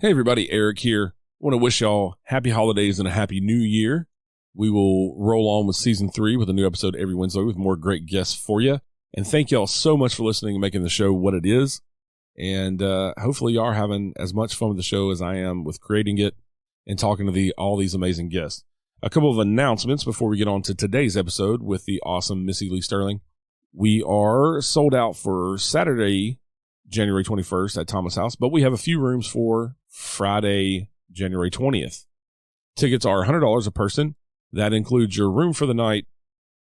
Hey everybody, Eric here. I want to wish y'all happy holidays and a happy new year. We will roll on with season 3 with a new episode every Wednesday with more great guests for you. And thank y'all so much for listening and making the show what it is. And hopefully y'all are having as much fun with the show as I am with creating it and talking to all these amazing guests. A couple of announcements before we get on to today's episode with the awesome Missy Leigh Sterling. We are sold out for Saturday, January 21st at Thomas House, but we have a few rooms for Friday, January 20th. Tickets are $100 a person. That includes your room for the night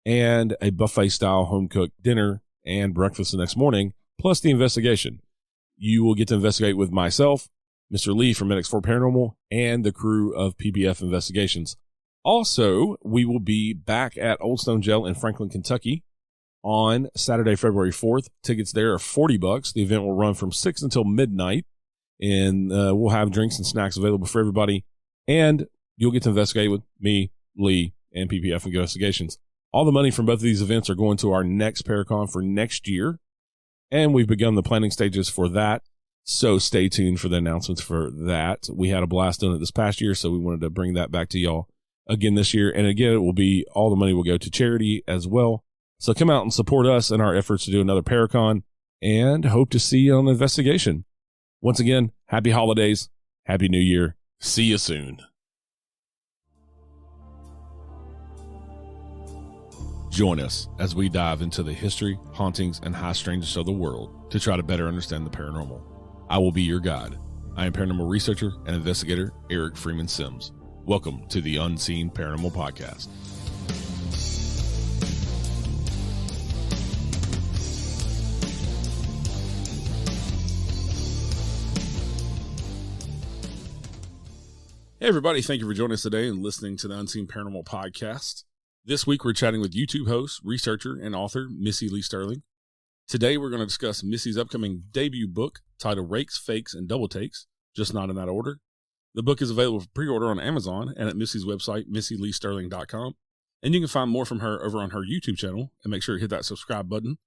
and a buffet-style home-cooked dinner and breakfast the next morning, plus the investigation. You will get to investigate with myself, Mr. Lee from Medics for Paranormal, and the crew of PBF Investigations. Also, we will be back at Old Stone Jail in Franklin, Kentucky on Saturday, February 4th. Tickets there are $40. The event will run from 6 until midnight, and we'll have drinks and snacks available for everybody. And you'll get to investigate with me, Lee, and PBF Investigations. All the money from both of these events are going to our next Paracon for next year, and we've begun the planning stages for that. So stay tuned for the announcements for that. We had a blast doing it this past year, so we wanted to bring that back to y'all again this year. And again, it will be all the money will go to charity as well. So come out and support us in our efforts to do another Paracon, and hope to see you on the investigation. Once again, happy holidays, happy new year. See you soon. Join us as we dive into the history, hauntings, and high strangeness of the world to try to better understand the paranormal. I will be your guide. I am paranormal researcher and investigator Eric Freeman-Sims. Welcome to the Unseen Paranormal Podcast. Hey everybody, thank you for joining us today and listening to the Unseen Paranormal Podcast. This week we're chatting with YouTube host, researcher, and author Missy Leigh Sterling. Today we're going to discuss Missy's upcoming debut book titled Rakes, Fakes, and Double Takes, just not in that order. The book is available for pre-order on Amazon and at Missy's website, MissyLeighSterling.com. And you can find more from her over on her YouTube channel, and make sure to hit that subscribe button.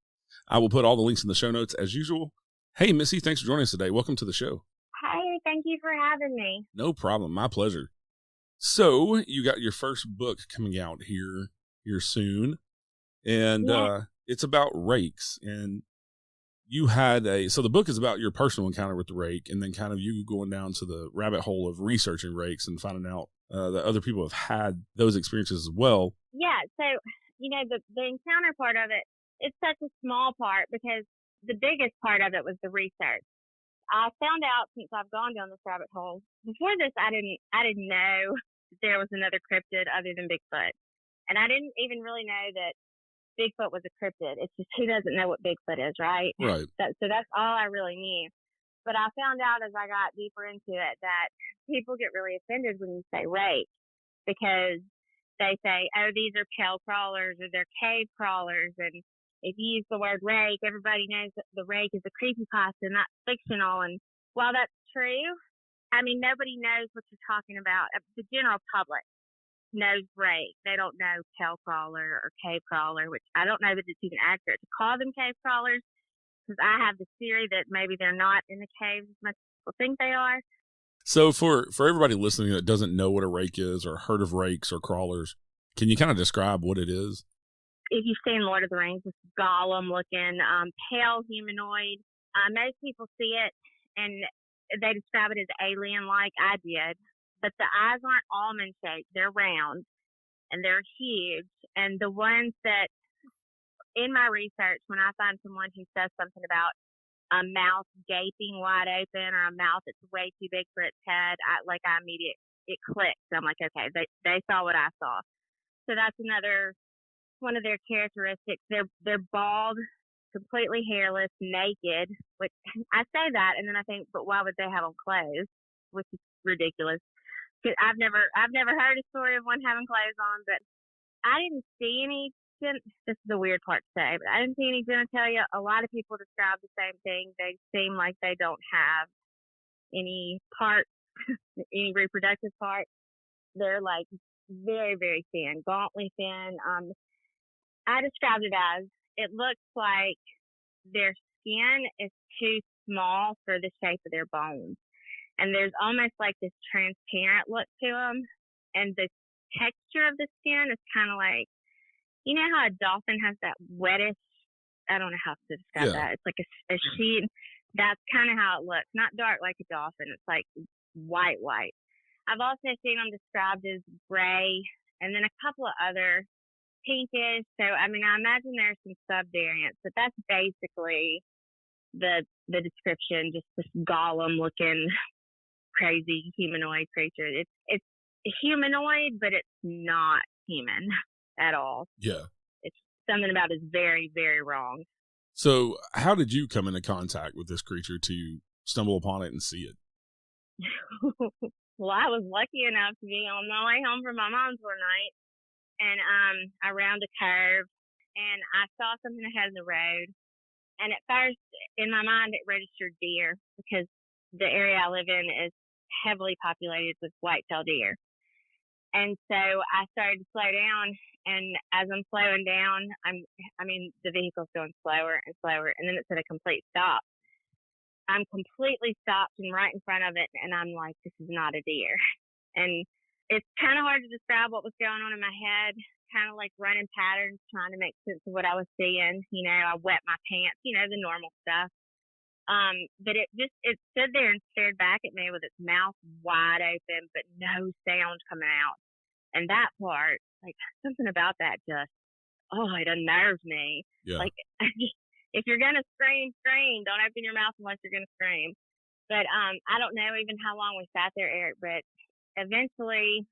I will put all the links in the show notes as usual. Hey Missy, thanks for joining us today. Welcome to the show. Hey, thank you for having me. No problem. My pleasure. So you got your first book coming out here soon, and it's about rakes. And you had so the book is about your personal encounter with the rake, and then kind of you going down to the rabbit hole of researching rakes and finding out that other people have had those experiences as well. Yeah. So, the encounter part of it, it's such a small part because the biggest part of it was the research. I found out since I've gone down this rabbit hole. Before this, I didn't know that there was another cryptid other than Bigfoot, and I didn't even really know that Bigfoot was a cryptid. It's just who doesn't know what Bigfoot is, right? Right. So that's all I really knew. But I found out as I got deeper into it that people get really offended when you say rake, because they say, oh, these are pale crawlers or they're cave crawlers, and if you use the word rake, everybody knows that the rake is a creepypasta and that's fictional. And while that's true, I mean, nobody knows what you're talking about. The general public knows rake. They don't know pale crawler or cave crawler, which I don't know that it's even accurate to call them cave crawlers, because I have the theory that maybe they're not in the caves as much as people think they are. So for everybody listening that doesn't know what a rake is or heard of rakes or crawlers, can you kind of describe what it is? If you've seen Lord of the Rings, it's golem-looking, pale humanoid. Most people see it, and they describe it as alien-like. I did. But the eyes aren't almond-shaped. They're round, and they're huge. And the ones that, in my research, when I find someone who says something about a mouth gaping wide open or a mouth that's way too big for its head, it clicks. I'm like, okay, they saw what I saw. So that's another one of their characteristics. They're bald, completely hairless, naked, which I say that and then I think, but why would they have on clothes? Which is ridiculous. Cause I've never heard a story of one having clothes on, but I didn't see any. This is the weird part to say, but I didn't see any genitalia. A lot of people describe the same thing. They seem like they don't have any parts, any reproductive parts. They're like very, very thin, gauntly thin. I described it as, it looks like their skin is too small for the shape of their bones. and there's almost like this transparent look to them, and the texture of the skin is kind of like, you know how a dolphin has that wettish, I don't know how to describe that. It's like a sheet. That's kind of how it looks. Not dark like a dolphin. It's like white. I've also seen them described as gray, and then a couple of other pinkish. So, I mean, I imagine there's some sub-variants, but that's basically the description, just this golem-looking crazy humanoid creature. It's humanoid, but it's not human at all. Yeah. It's something about it is very, very wrong. So how did you come into contact with this creature to stumble upon it and see it? Well, I was lucky enough to be on my way home from my mom's one night, and I round a curve, and I saw something ahead of the road. And at first, in my mind, it registered deer, because the area I live in is heavily populated with white-tailed deer. And so I started to slow down, and as I'm slowing down, the vehicle's going slower and slower, and then it's at a complete stop. I'm completely stopped and right in front of it, and I'm like, this is not a deer. And it's kind of hard to describe what was going on in my head, kind of like running patterns, trying to make sense of what I was seeing. You know, I wet my pants, you know, the normal stuff. But it stood there and stared back at me with its mouth wide open, but no sound coming out. And that part, like, something about that just, it unnerved me. Yeah. Like, if you're going to scream, scream. Don't open your mouth unless you're going to scream. But I don't know even how long we sat there, Eric, but eventually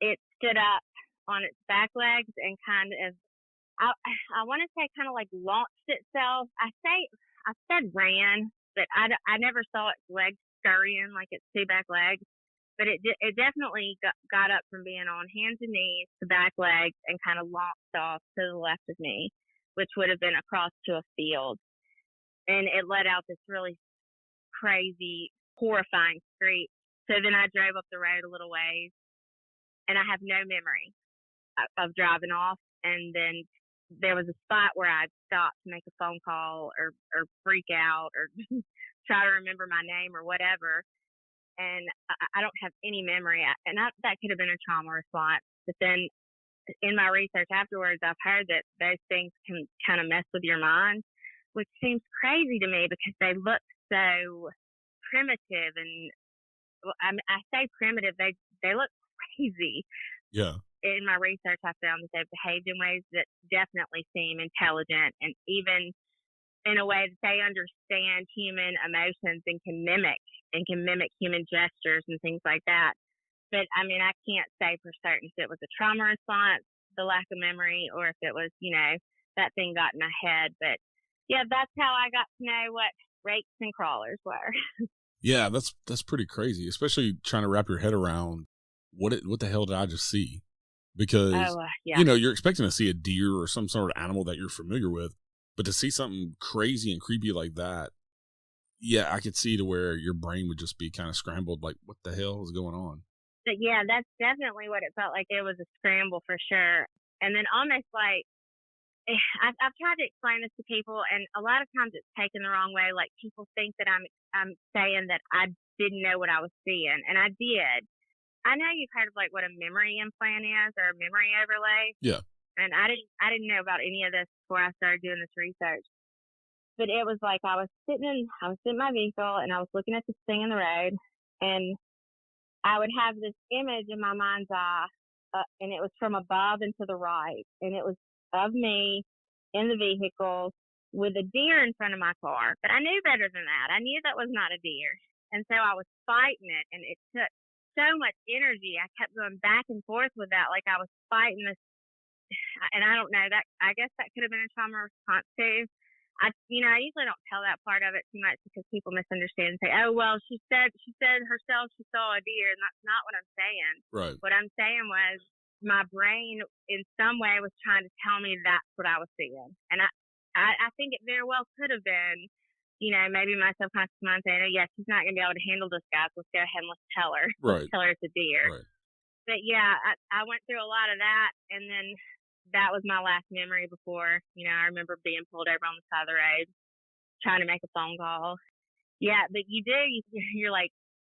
it stood up on its back legs and kind of, I want to say kind of like launched itself. I said ran, but I never saw its legs scurrying like its two back legs. But it definitely got up from being on hands and knees to back legs and kind of launched off to the left of me, which would have been across to a field. And it let out this really crazy, horrifying screech. So then I drove up the road a little ways, and I have no memory of driving off. And then there was a spot where I stopped to make a phone call or freak out or try to remember my name or whatever. And I don't have any memory. That could have been a trauma response. But then in my research afterwards, I've heard that those things can kind of mess with your mind, which seems crazy to me because they look so primitive. And I say primitive, they look crazy. Yeah. In my research, I found that they've behaved in ways that definitely seem intelligent, and even in a way that they understand human emotions and can mimic human gestures and things like that. But I mean, I can't say for certain if it was a trauma response, the lack of memory, or if it was, you know, that thing got in my head. But yeah, that's how I got to know what rakes and crawlers were. Yeah, that's pretty crazy, especially trying to wrap your head around what the hell did I just see? Because you know, you're expecting to see a deer or some sort of animal that you're familiar with, but to see something crazy and creepy like that, yeah, I could see to where your brain would just be kind of scrambled, like, what the hell is going on? But yeah, that's definitely what it felt like. It was a scramble for sure. And then almost like, I've tried to explain this to people, and a lot of times it's taken the wrong way. Like, people think that I'm saying that I didn't know what I was seeing, and I did. I know you've heard of like what a memory implant is, or a memory overlay. Yeah. And I didn't know about any of this before I started doing this research. But it was like I was sitting in my vehicle, and I was looking at this thing in the road, and I would have this image in my mind's eye, and it was from above and to the right, and it was of me in the vehicle with a deer in front of my car. But I knew better than that. I knew that was not a deer, and so I was fighting it, and it took so much energy. I kept going back and forth with that, like I was fighting this. And I don't know, that I guess that could have been a trauma response too. I usually don't tell that part of it too much because people misunderstand and say, oh, well, she said herself she saw a deer, and that's not what I'm saying. Right. What I'm saying was my brain in some way was trying to tell me that's what I was seeing. And I think it very well could have been, you know, maybe my subconscious mind saying, oh, yeah, she's not going to be able to handle this, guys. Let's go ahead and let's tell her. Right. Let's tell her it's a deer. Right. But yeah, I went through a lot of that, and then that was my last memory before, you know, I remember being pulled over on the side of the road, trying to make a phone call. Yeah, but you're like,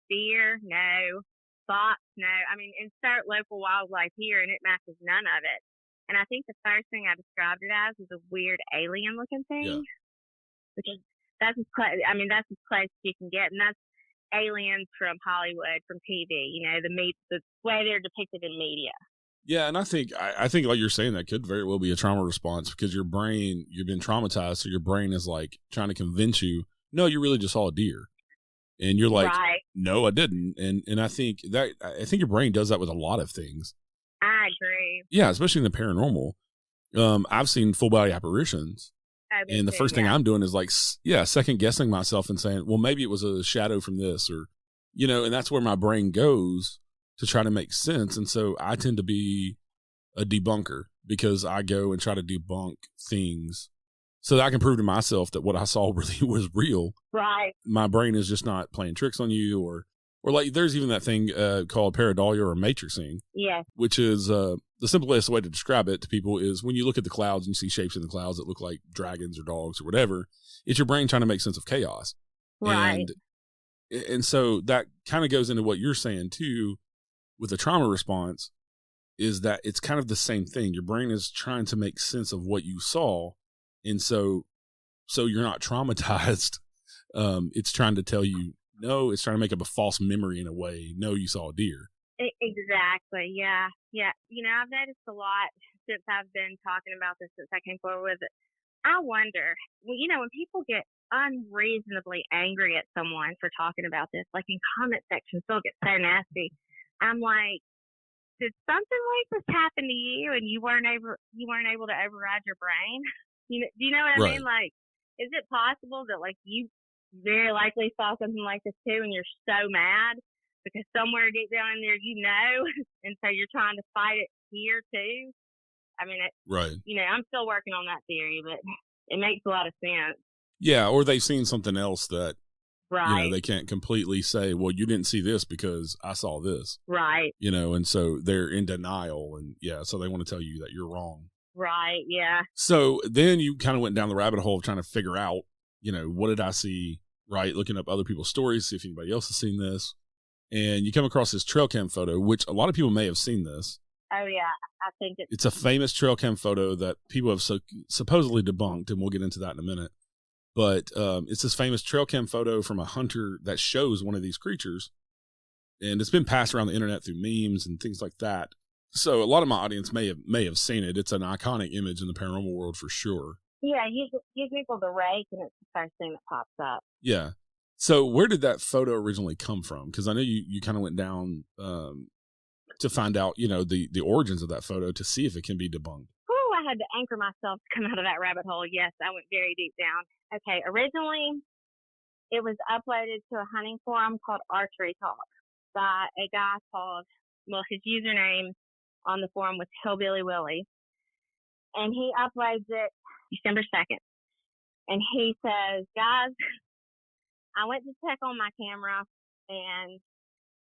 deer, no. Fox, no. I mean, insert local wildlife here, and it matches none of it. And I think the first thing I described it as was a weird alien-looking thing. Yeah. Because that's as close. I mean, that's as close as you can get, and that's aliens from Hollywood, from TV. You know, the way they're depicted in media. Yeah, and I think like you're saying, that could very well be a trauma response because your brain, you've been traumatized, so your brain is like trying to convince you, no, you really just saw a deer, and you're like, right. No, I didn't, and I think your brain does that with a lot of things. I agree. Yeah, especially in the paranormal. I've seen full body apparitions, and the first thing I'm doing is like, second guessing myself and saying, well, maybe it was a shadow from this, or and that's where my brain goes to try to make sense. And so I tend to be a debunker because I go and try to debunk things so that I can prove to myself that what I saw really was real. Right. My brain is just not playing tricks on you, or like there's even that thing called pareidolia or matrixing. Yeah. Which is the simplest way to describe it to people is when you look at the clouds and you see shapes in the clouds that look like dragons or dogs or whatever, it's your brain trying to make sense of chaos. Right. And so that kind of goes into what you're saying too, with the trauma response, is that it's kind of the same thing. Your brain is trying to make sense of what you saw. And so you're not traumatized. It's trying to tell you, no, it's trying to make up a false memory in a way. No, you saw a deer. Exactly. Yeah. Yeah. I've noticed a lot since I've been talking about this, since I came forward with it. I wonder, when people get unreasonably angry at someone for talking about this, like in comment sections, they'll get so nasty. I'm like, did something like this happen to you and you weren't able to override your brain? Do you know what I mean? Like, is it possible that like you very likely saw something like this too and you're so mad because somewhere deep down in there and so you're trying to fight it here too? I mean, I'm still working on that theory, but it makes a lot of sense. Yeah, or they've seen something else that right. They can't completely say, well, you didn't see this because I saw this. Right. And so they're in denial, and so they want to tell you that you're wrong. Right, yeah. So then you kind of went down the rabbit hole of trying to figure out, what did I see, right? Looking up other people's stories, see if anybody else has seen this. And you come across this trail cam photo, which a lot of people may have seen this. Oh, yeah. I think it's a famous trail cam photo that people have supposedly debunked, and we'll get into that in a minute. But it's this famous trail cam photo from a hunter that shows one of these creatures. And it's been passed around the internet through memes and things like that. So a lot of my audience may have seen it. It's an iconic image in the paranormal world for sure. Yeah, you Google the Rakes and it's the first thing that pops up. Yeah. So where did that photo originally come from? Because I know you kind of went down to find out, the origins of that photo to see if it can be debunked. Oh, I had to anchor myself to come out of that rabbit hole. Yes, I went very deep down. Okay, originally it was uploaded to a hunting forum called Archery Talk by a guy called, his username on the forum was Hillbilly Willie. And he uploads it December 2nd. And he says, guys, I went to check on my camera and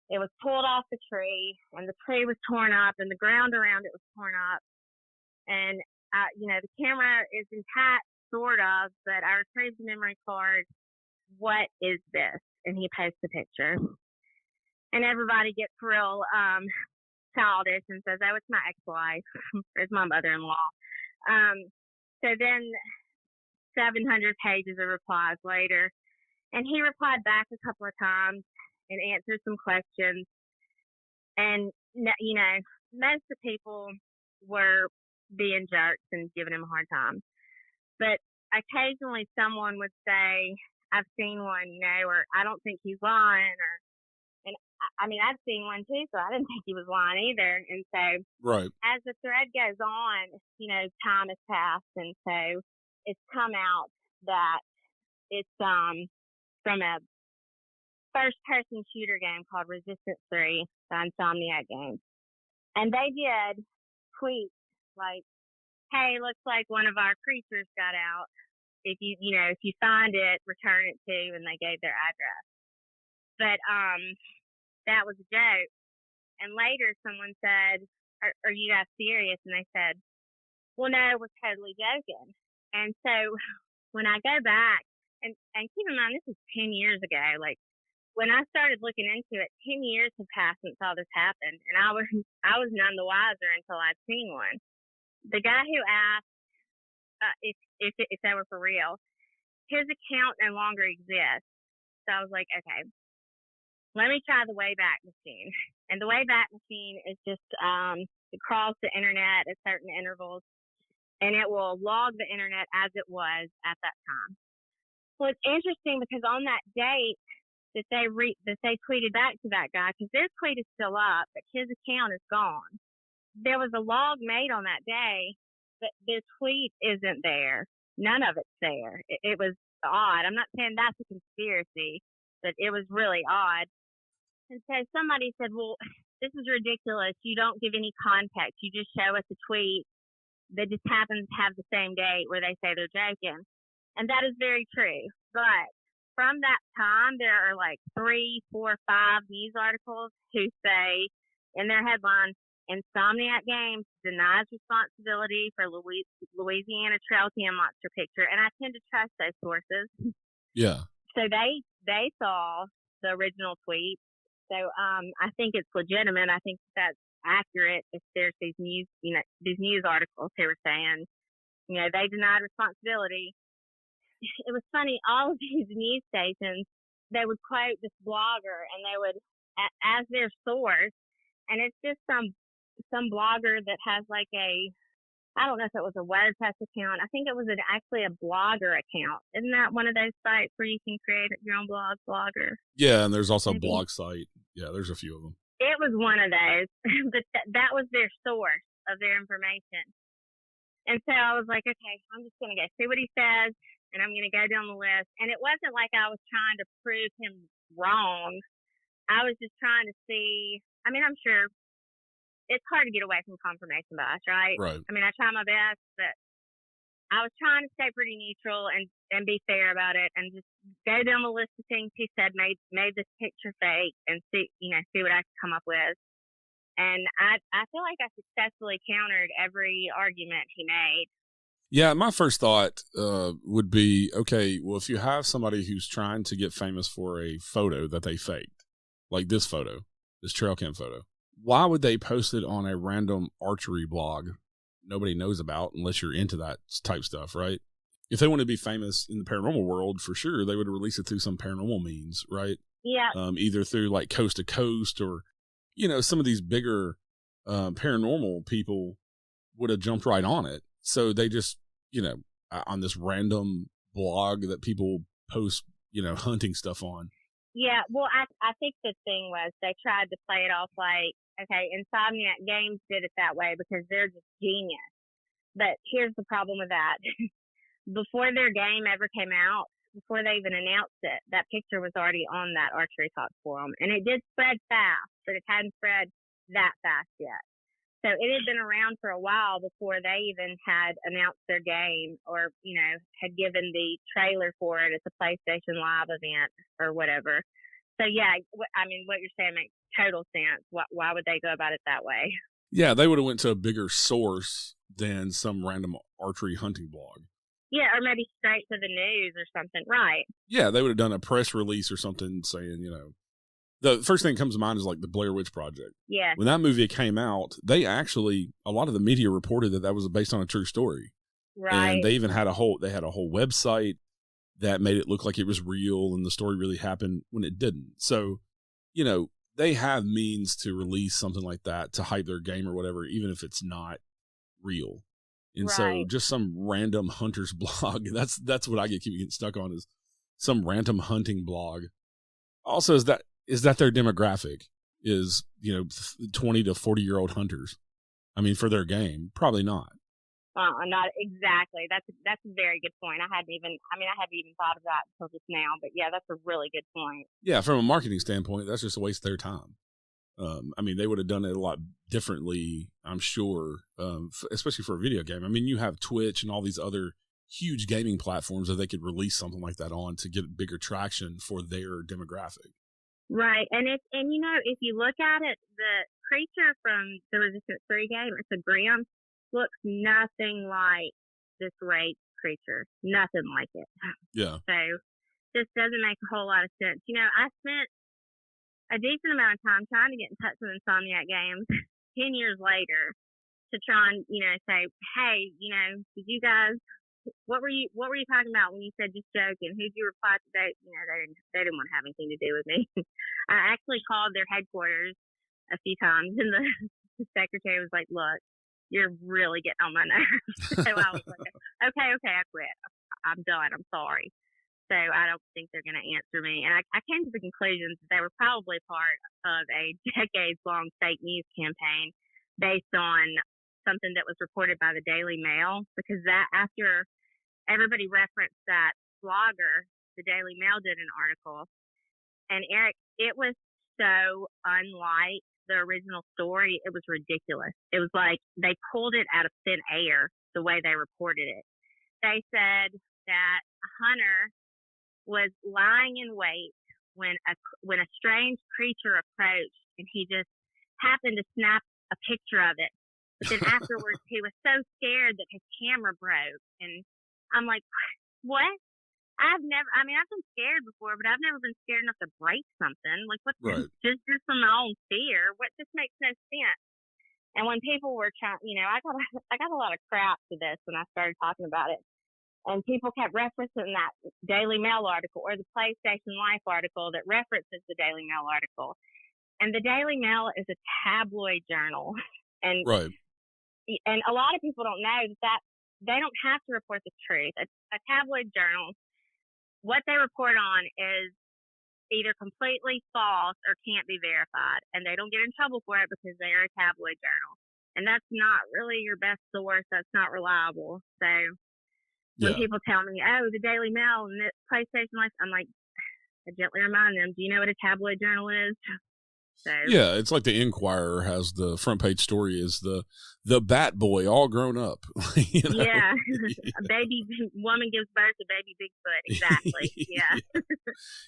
it was pulled off the tree and the tree was torn up and the ground around it was torn up. And, the camera is intact, sort of, but I retrieved the memory card. What is this? And he posts the picture. And everybody gets real childish and says, oh, it's my ex-wife. It's my mother-in-law. So then 700 pages of replies later. And he replied back a couple of times and answered some questions. And, most of the people were being jerks and giving him a hard time. But occasionally someone would say, I've seen one, or I don't think he's lying, and I've seen one too, so I didn't think he was lying either. And so right. As the thread goes on, time has passed, and so it's come out that it's from a first-person shooter game called Resistance 3, the Insomniac game. And they did tweets like, hey, looks like one of our creatures got out. If you find it, return it to, and they gave their address. But that was a joke. And later someone said, are you guys serious? And they said, well, no, we're totally joking. And so when I go back, and keep in mind, this is 10 years ago, like when I started looking into it, 10 years had passed since all this happened, and I was none the wiser until I'd seen one. The guy who asked if they were for real, his account no longer exists. So I was like, okay, let me try the Wayback Machine. And the Wayback Machine is just it crawls the internet at certain intervals, and it will log the internet as it was at that time. Well, it's interesting because on that date that they tweeted back to that guy, because their tweet is still up, but his account is gone. There was a log made on that day, but their tweet isn't there. None of it's there. It was odd. I'm not saying that's a conspiracy, but it was really odd. And so somebody said, well, this is ridiculous. You don't give any context. You just show us a tweet that just happens to have the same date where they say they're joking. And that is very true. But from that time, there are like 3, 4, 5 news articles who say in their headline, Insomniac Games denies responsibility for Louisiana trail cam monster picture. And I tend to trust those sources. Yeah. So they saw the original tweet. So I think it's legitimate. I think that's accurate. If there's these news articles who were saying, they denied responsibility. It was funny. All of these news stations, they would quote this blogger, and they would as their source, and it's just some blogger that has like I don't know if it was a WordPress account. I think it was actually a Blogger account. Isn't that one of those sites where you can create your own blog, Blogger? Yeah, and there's also a blog site. Yeah, there's a few of them. It was one of those, but that was their source of their information. And so I was like, okay, I'm just going to go see what he says, and I'm going to go down the list. And it wasn't like I was trying to prove him wrong. I was just trying to see. I mean, I'm sure it's hard to get away from confirmation bias, right? Right. I mean, I try my best, but I was trying to stay pretty neutral and be fair about it, and just go down the list of things he said made this picture fake, and see what I could come up with. And I feel like I successfully countered every argument he made. Yeah, my first thought would be, okay, well, if you have somebody who's trying to get famous for a photo that they faked, like this photo, this trail cam photo, why would they post it on a random archery blog nobody knows about unless you're into that type stuff, right? If they want to be famous in the paranormal world, for sure, they would release it through some paranormal means, right? Yeah. Either through like Coast to Coast or, some of these bigger paranormal people would have jumped right on it. So they just, on this random blog that people post, hunting stuff on. Yeah, well, I think the thing was they tried to play it off like, okay, Insomniac Games did it that way because they're just genius. But here's the problem with that. Before their game ever came out, before they even announced it, that picture was already on that Archery Talk forum. And it did spread fast, but it hadn't spread that fast yet. So it had been around for a while before they even had announced their game or, had given the trailer for it at the PlayStation Live event or whatever. So, yeah, I mean, what you're saying makes total sense. Why would they go about it that way? Yeah, they would have went to a bigger source than some random archery hunting blog. Yeah, or maybe straight to the news or something. Right. Yeah, they would have done a press release or something saying, the first thing that comes to mind is like the Blair Witch Project. Yeah. When that movie came out, a lot of the media reported that was based on a true story. Right. And they even had a whole website that made it look like it was real and the story really happened when it didn't. So, they have means to release something like that to hype their game or whatever, even if it's not real. And so just some random hunter's blog, that's what I keep getting stuck on, is some random hunting blog. Also, is that their demographic is, 20 to 40-year-old hunters? I mean, for their game, probably not. Not exactly. That's a very good point. I hadn't even thought of that until just now, but yeah, that's a really good point. Yeah. From a marketing standpoint, that's just a waste of their time. They would have done it a lot differently, I'm sure, especially for a video game. I mean, you have Twitch and all these other huge gaming platforms that they could release something like that on to get bigger traction for their demographic. Right. And if you look at it, the creature from the Resistance 3 game, it's a Grim, looks nothing like this Rakes creature. Nothing like it. Yeah. So this doesn't make a whole lot of sense. I spent a decent amount of time trying to get in touch with Insomniac Games 10 years later to try and, say, hey, did you guys, what were you talking about when you said just joking? Who'd you reply to? They didn't want to have anything to do with me. I actually called their headquarters a few times, and the secretary was like, look, you're really getting on my nerves. So I was like, okay, I quit. I'm done. I'm sorry. So I don't think they're going to answer me. And I came to the conclusion that they were probably part of a decades-long fake news campaign based on something that was reported by the Daily Mail, because that after everybody referenced that blogger, the Daily Mail did an article, and Eric, it was so unlike the original story. It was ridiculous. It was like they pulled it out of thin air the way they reported it. They said that a hunter was lying in wait when a strange creature approached, and he just happened to snap a picture of it. But then afterwards, he was so scared that his camera broke. And I'm like, what? I've been scared before, but I've never been scared enough to break something. Like, what's right. just from my own fear? What this makes no sense. And when people were trying, I got a lot of crap to this when I started talking about it. And people kept referencing that Daily Mail article or the PlayStation Life article that references the Daily Mail article. And the Daily Mail is a tabloid journal. And right. And a lot of people don't know that they don't have to report the truth. A tabloid journal, what they report on is either completely false or can't be verified. And they don't get in trouble for it because they are a tabloid journal. And that's not really your best source. That's not reliable. So when people tell me, oh, the Daily Mail and the PlayStation Life, I'm like, I gently remind them, do you know what a tabloid journal is? So, yeah, it's like the Inquirer has the front page story is the Bat Boy all grown up. Yeah, a baby woman gives birth to baby Bigfoot. Exactly. Yeah.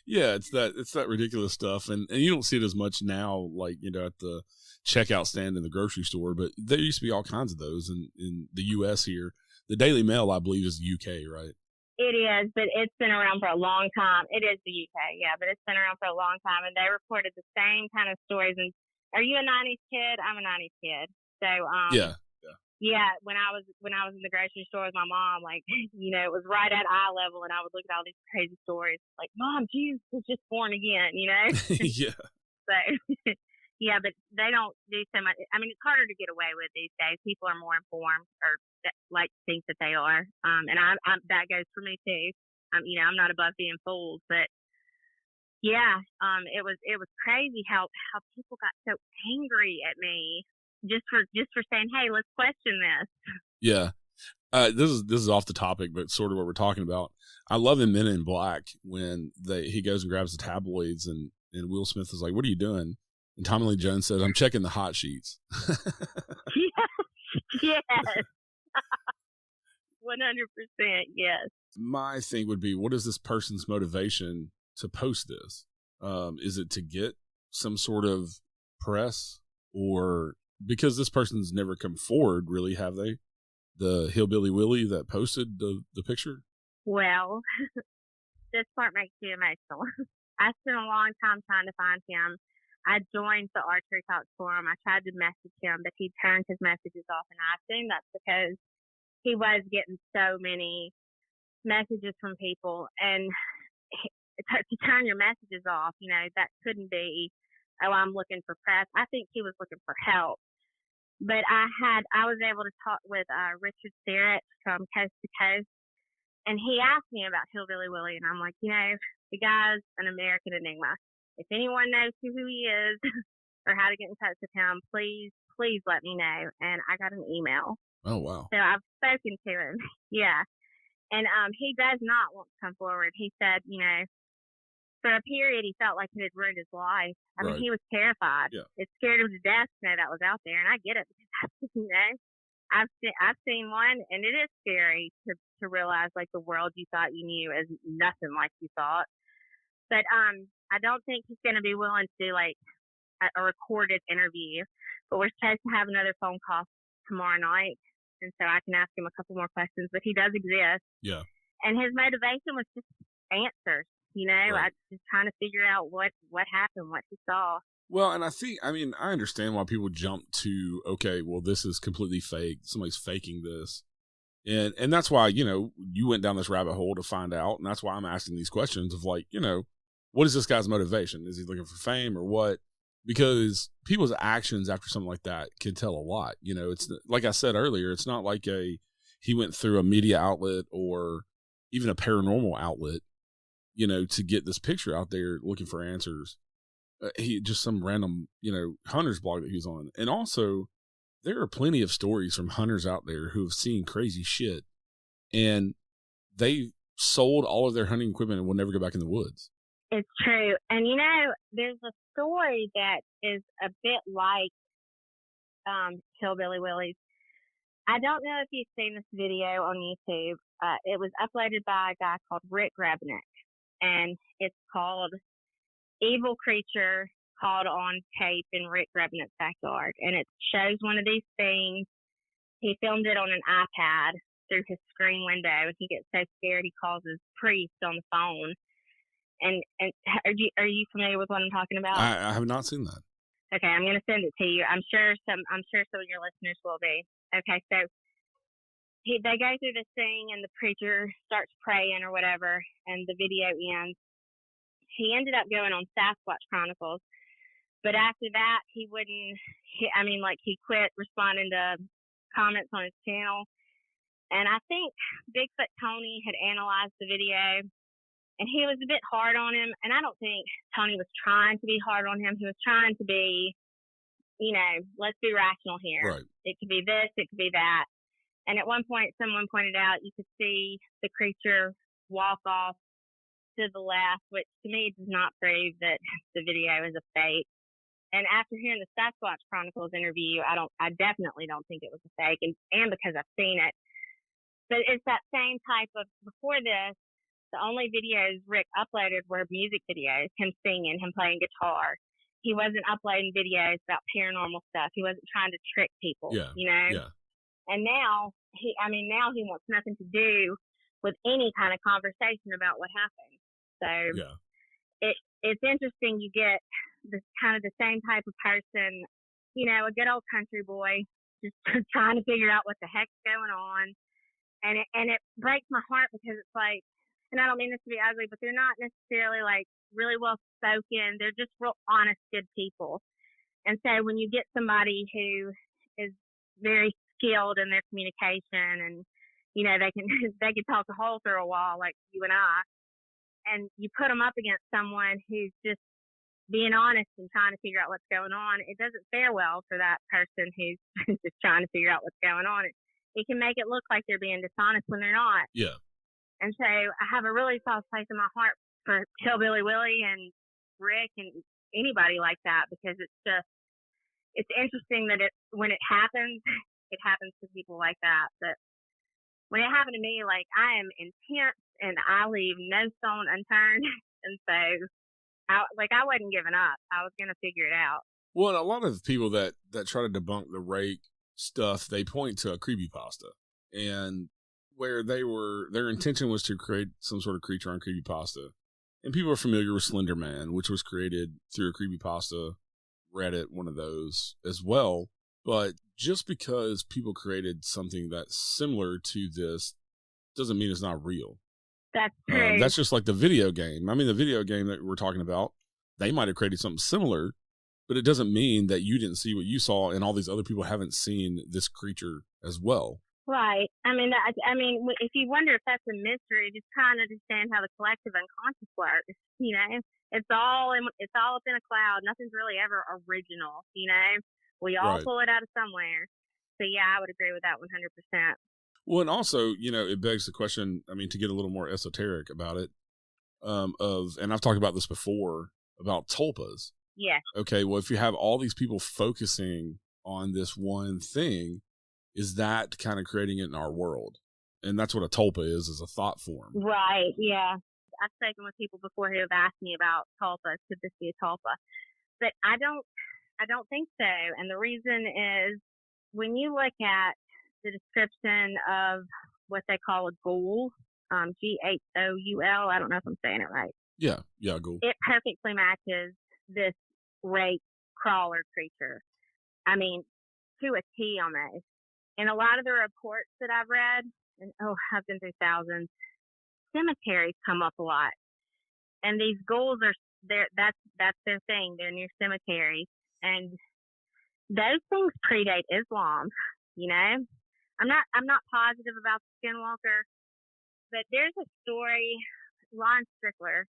Yeah, it's that ridiculous stuff, and you don't see it as much now, like at the checkout stand in the grocery store. But there used to be all kinds of those in the U.S. here. The Daily Mail, I believe, is the UK, right? It is, but it's been around for a long time. It is the UK, yeah, but it's been around for a long time, and they reported the same kind of stories. And are you a 90s kid? I'm a 90s kid. So, yeah. When I was in the grocery store with my mom, like, it was right at eye level, and I would look at all these crazy stories, like, Mom, Jesus was just born again, Yeah. So, yeah, but they don't do so much. I mean, it's harder to get away with these days. People are more informed, or like to think that they are, and I'm that goes for me too. I'm not above being fooled, but yeah, it was crazy how people got so angry at me just for saying, hey, let's question this. Yeah. This is off the topic, but sort of what we're talking about. I love in Men in Black when he goes and grabs the tabloids, and Will Smith is like, "What are you doing?" And Tommy Lee Jones says, "I'm checking the hot sheets." Yes. 100%. Yes. My thing would be, what is this person's motivation to post this? Is it to get some sort of press, or because this person's never come forward, really, have they? The Hillbilly Willie that posted the picture? Well, this part makes me emotional. I spent a long time trying to find him. I joined the Archery Talks forum. I tried to message him, but he turned his messages off, and I assume that's because he was getting so many messages from people. And to turn your messages off, that couldn't be, oh, I'm looking for press. I think he was looking for help. But I was able to talk with Richard Sterrett from Coast to Coast, and he asked me about Hillbilly Willie, and I'm like, the guy's an American enigma. If anyone knows who he is or how to get in touch with him, please let me know. And I got an email. Oh, wow. So I've spoken to him. Yeah. And he does not want to come forward. He said, for a period, he felt like it had ruined his life. I mean, he was terrified. Yeah. It scared him to death to know that was out there. And I get it because, I've seen one, and it is scary to realize, like, the world you thought you knew is nothing like you thought. But I don't think he's going to be willing to do, like, a recorded interview. But we're supposed to have another phone call tomorrow night, and so I can ask him a couple more questions. But he does exist. Yeah. And his motivation was just answers. You know, Right. I just trying to figure out what happened, what he saw. Well, and I understand why people jump to, okay, well, this is completely fake. Somebody's faking this. And that's why, you went down this rabbit hole to find out. And that's why I'm asking these questions of like, what is this guy's motivation? Is he looking for fame or what? Because people's actions after something like that can tell a lot. It's like I said earlier, it's not like he went through a media outlet or even a paranormal outlet, to get this picture out there looking for answers. He just some random, hunter's blog that he was on. And also, there are plenty of stories from hunters out there who have seen crazy shit, and they sold all of their hunting equipment and will never go back in the woods. It's true. And, there's a story that is a bit like Hillbilly Willie's. I don't know if you've seen this video on YouTube. It was uploaded by a guy called Rick Grabnick, and it's called Evil Creature Caught on Tape in Rick Grabnick's Backyard. And it shows one of these things. He filmed it on an iPad through his screen window, and he gets so scared he calls his priest on the phone. And are you familiar with what I'm talking about? I have not seen that. Okay, I'm going to send it to you. I'm sure some of your listeners will be. Okay, so they go through this thing, and the preacher starts praying or whatever, and the video ends. He ended up going on Sasquatch Chronicles, but after that, he quit responding to comments on his channel. And I think Bigfoot Tony had analyzed the video, and he was a bit hard on him. And I don't think Tony was trying to be hard on him. He was trying to be, let's be rational here. Right. It could be this, it could be that. And at one point, someone pointed out you could see the creature walk off to the left, which to me does not prove that the video is a fake. And after hearing the Sasquatch Chronicles interview, I definitely don't think it was a fake, and because I've seen it. But it's that same type of, before this, the only videos Rick uploaded were music videos, him singing, him playing guitar. He wasn't uploading videos about paranormal stuff. He wasn't trying to trick people, Yeah. And now he wants nothing to do with any kind of conversation about what happened. So Yeah. It's interesting. You get this kind of the same type of person, a good old country boy, just trying to figure out what the heck's going on. And it breaks my heart because it's like, and I don't mean this to be ugly, but they're not necessarily like really well spoken. They're just real honest, good people. And so when you get somebody who is very skilled in their communication, and they can talk a hole through a wall like you and I, and you put them up against someone who's just being honest and trying to figure out what's going on, it doesn't fare well for that person who's just trying to figure out what's going on. It can make it look like they're being dishonest when they're not. Yeah. And so I have a really soft place in my heart for Hillbilly Willie and Rick and anybody like that, because it's interesting that when it happens to people like that. But when it happened to me, like, I am intense and I leave no stone unturned. And so I wasn't giving up. I was going to figure it out. Well, and a lot of people that try to debunk the rake stuff, they point to a creepypasta, and where their intention was to create some sort of creature on creepypasta. And people are familiar with Slender Man, which was created through a creepypasta, Reddit, one of those as well. But just because people created something that's similar to this doesn't mean it's not real. That's true. That's just like the video game. I mean, the video game that we're talking about, they might have created something similar, but it doesn't mean that you didn't see what you saw and all these other people haven't seen this creature as well. Right. I mean, if you wonder if that's a mystery, just trying to understand how the collective unconscious works. It's all up in a cloud. Nothing's really ever original. We all pull it out of somewhere. So yeah, I would agree with that 100%. Well, and also, it begs the question, to get a little more esoteric about it, and I've talked about this before, about tulpas. Yeah. Okay, well, if you have all these people focusing on this one thing, is that kind of creating it in our world? And that's what a tulpa is a thought form. Right, yeah. I've spoken with people before who have asked me about tulpas. Could this be a tulpa? But I don't think so. And the reason is, when you look at the description of what they call a ghoul, Ghoul, I don't know if I'm saying it right. Yeah, cool. It perfectly matches this rake crawler creature. I mean, to a T almost. In a lot of the reports that I've read, and I've been through thousands, cemeteries come up a lot. And these ghouls are there. That's their thing. They're near cemeteries, and those things predate Islam. You know, I'm not positive about the Skinwalker, but there's a story. Lon Strickler,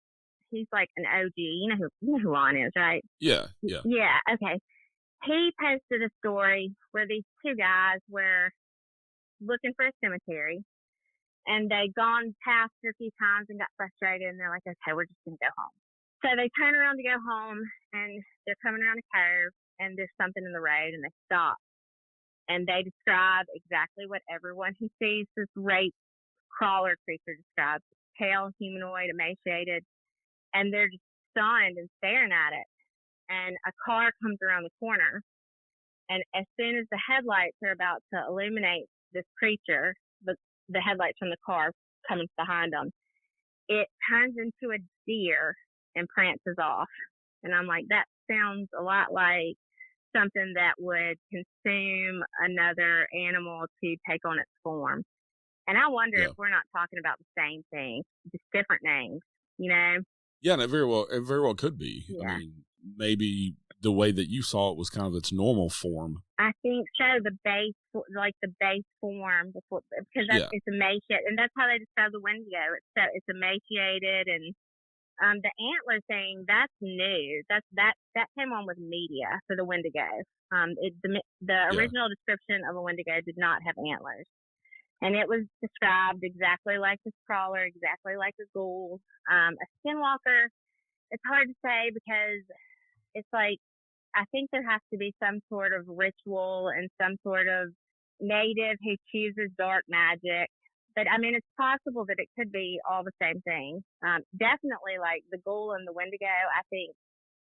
he's like an OG. You know who Lon is, right? Yeah. Yeah. Okay. He posted a story where these two guys were looking for a cemetery, and they'd gone past it a few times and got frustrated, and they're like, okay, we're just going to go home. So they turn around to go home, and they're coming around a curve, and there's something in the road, and they stop. And they describe exactly what everyone who sees this rape crawler creature describes: pale, humanoid, emaciated, and they're just stunned and staring at it. And a car comes around the corner, and as soon as the headlights are about to illuminate this creature, the headlights from the car coming behind them, it turns into a deer and prances off. And I'm like, that sounds a lot like something that would consume another animal to take on its form. And I wonder if we're not talking about the same thing, just different names, you know? Yeah, and it very well could be. Yeah. I mean, maybe the way that you saw it was kind of its normal form. I think so. The base form, because it's emaciated, and that's how they describe the Wendigo. It's emaciated, and the antler thing, that's new. That came on with media for the Wendigo. The original description of a Wendigo did not have antlers, and it was described exactly like this crawler, exactly like a ghoul. A skinwalker, it's hard to say because it's like, I think there has to be some sort of ritual and some sort of native who chooses dark magic. But I mean, it's possible that it could be all the same thing. Definitely, like the ghoul and the Wendigo, I think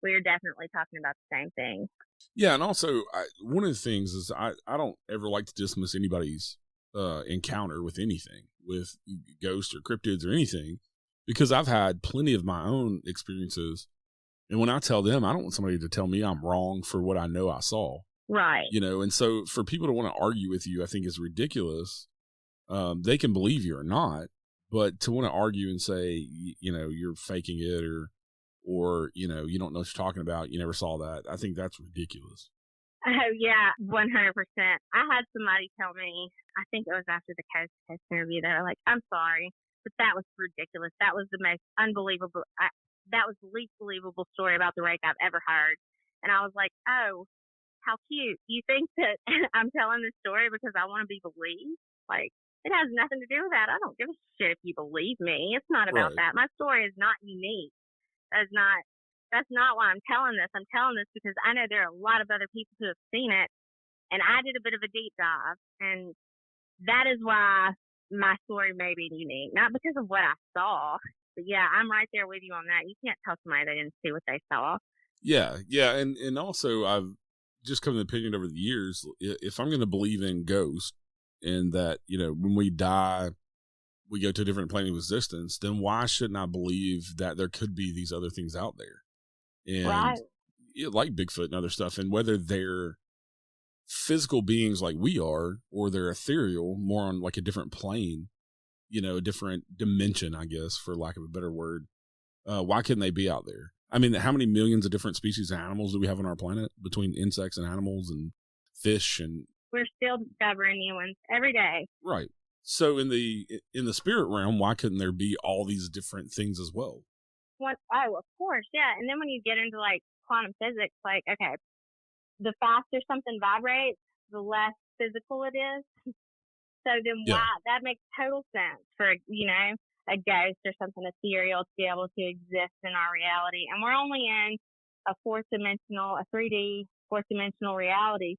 we're definitely talking about the same thing. Yeah, and also one of the things is I don't ever like to dismiss anybody's encounter with anything, with ghosts or cryptids or anything, because I've had plenty of my own experiences. And when I tell them, I don't want somebody to tell me I'm wrong for what I know I saw. Right. You know, and so for people to want to argue with you, I think is ridiculous. They can believe you or not, but to want to argue and say, you know, you're faking it or, you know, you don't know what you're talking about, you never saw that, I think that's ridiculous. Oh, yeah, 100%. I had somebody tell me, I think it was after the Coast to Coast interview, they were like, I'm sorry, but that was ridiculous. That was the most unbelievable. That was the least believable story about the rake I've ever heard. And I was like, oh, how cute. You think that I'm telling this story because I want to be believed? Like, it has nothing to do with that. I don't give a shit if you believe me. It's not about that. My story is not unique. That's not why I'm telling this. I'm telling this because I know there are a lot of other people who have seen it, and I did a bit of a deep dive, and that is why my story may be unique. Not because of what I saw, but yeah, I'm right there with you on that. You can't tell somebody they didn't see what they saw. Yeah, and also I've just come to the opinion over the years, if I'm going to believe in ghosts and that, you know, when we die, we go to a different plane of existence, then why shouldn't I believe that there could be these other things out there? And like Bigfoot and other stuff, and whether they're physical beings like we are, or they're ethereal, more on like a different plane, you know, a different dimension, I guess, for lack of a better word. Why couldn't they be out there? I mean, how many millions of different species of animals do we have on our planet between insects and animals and fish? And we're still discovering new ones every day. Right. So in the spirit realm, why couldn't there be all these different things as well? Oh, of course, yeah. And then when you get into like quantum physics, like, okay, the faster something vibrates, the less physical it is. So then why, that makes total sense for, you know, a ghost or something ethereal to be able to exist in our reality. And we're only in a 3D fourth dimensional reality.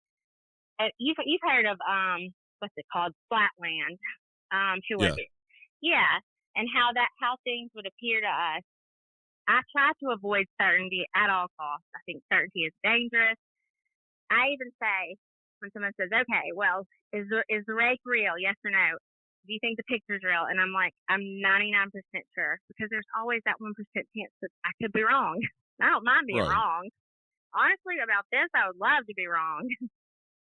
You've heard of what's it called, Flatland? Who was it? Yeah, and how things would appear to us. I try to avoid certainty at all costs. I think certainty is dangerous. I even say when someone says, "Okay, well, is the rake real? Yes or no?" do you think the picture's real? And I'm like, I'm 99% sure, because there's always that 1% chance that I could be wrong. I don't mind being wrong. Honestly, about this, I would love to be wrong,